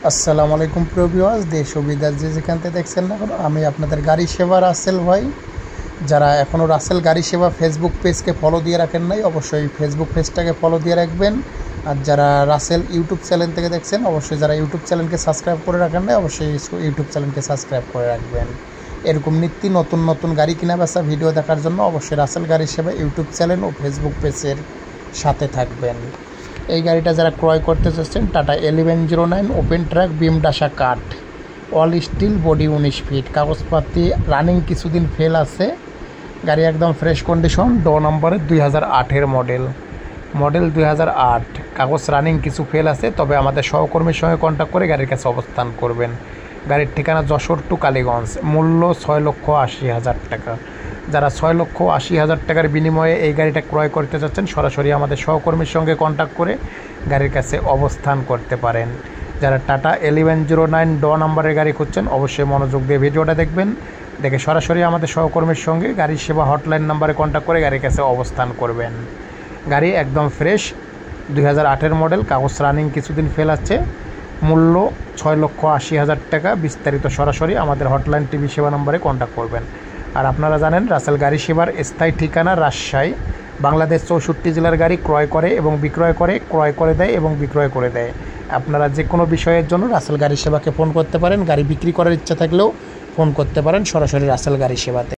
আসসালামু আলাইকুম প্রিয় ভিউয়ার্স, দেশ ও বিদেশ যে যেখান থেকে দেখছেন না কেন, আমি আপনাদের গাড়ি সেবা রাসেল ভাই। যারা এখনও রাসেল গাড়ি সেবা ফেসবুক পেজকে ফলো দিয়ে রাখেন নাই, অবশ্যই ফেসবুক পেজটাকে ফলো দিয়ে রাখবেন। আর যারা রাসেল ইউটিউব চ্যানেল থেকে দেখছেন, অবশ্যই যারা ইউটিউব চ্যানেলকে সাবস্ক্রাইব করে রাখেন নাই, অবশ্যই ইউটিউব চ্যানেলকে সাবস্ক্রাইব করে রাখবেন। এরকম নিত্য নতুন গাড়ি কেনা বেচা ভিডিও দেখার জন্য অবশ্যই রাসেল গাড়ি সেবা ইউটিউব চ্যানেল ও ফেসবুক পেজের সাথে থাকবেন। এই গাড়িটা যারা ক্রয় করতে চাচ্ছেন, টাটা 1109 ওপেন ট্র্যাক বিম ডাসা কাঠ, অল স্টিল, বডি 19 ফিট, কাগজপাতি রানিং কিছুদিন ফেল আছে। গাড়ি একদম ফ্রেশ কন্ডিশন, নম্বরের 2008-এর মডেল 2008, কাগজ রানিং কিছু ফেল আছে। তবে আমাদের সহকর্মীর সঙ্গে কন্ট্যাক্ট করে গাড়ির কাছে অবস্থান করবেন। গাড়ির ঠিকানা যশোর টু কালীগঞ্জ, মূল্য 6,80,000 টাকা। যারা 6,80,000 টাকার বিনিময়ে এই গাড়িটা ক্রয় করতে চাচ্ছেন, সরাসরি আমাদের সহকর্মীর সঙ্গে কন্ট্যাক্ট করে গাড়ির কাছে অবস্থান করতে পারেন। যারা টাটা 1109 নম্বরের গাড়ি খুঁজছেন, অবশ্যই মনোযোগ দিয়ে ভিডিওটা দেখবেন। দেখে সরাসরি আমাদের সহকর্মীর সঙ্গে গাড়ির সেবা হটলাইন নাম্বারে কন্ট্যাক্ট করে গাড়ির কাছে অবস্থান করবেন। গাড়ি একদম ফ্রেশ, 2008-এর মডেল, কাগজ রানিং কিছুদিন ফেল আছে। মূল্য 6,80,000 টাকা। বিস্তারিত সরাসরি আমাদের হটলাইন টিভি সেবা নম্বরে কন্ট্যাক্ট করবেন। আর আপনারা জানেন, রাসেল গাড়ি সেবার স্থায়ী ঠিকানা রাজশাহী। বাংলাদেশ 64 জেলার গাড়ি ক্রয় করে এবং বিক্রয় করে দেয় এবং বিক্রয় করে দেয়। আপনারা যে কোনো বিষয়ের জন্য রাসেল গাড়ি সেবাকে ফোন করতে পারেন। গাড়ি বিক্রি করার ইচ্ছা থাকলেও ফোন করতে পারেন সরাসরি রাসেল গাড়ি সেবাতে।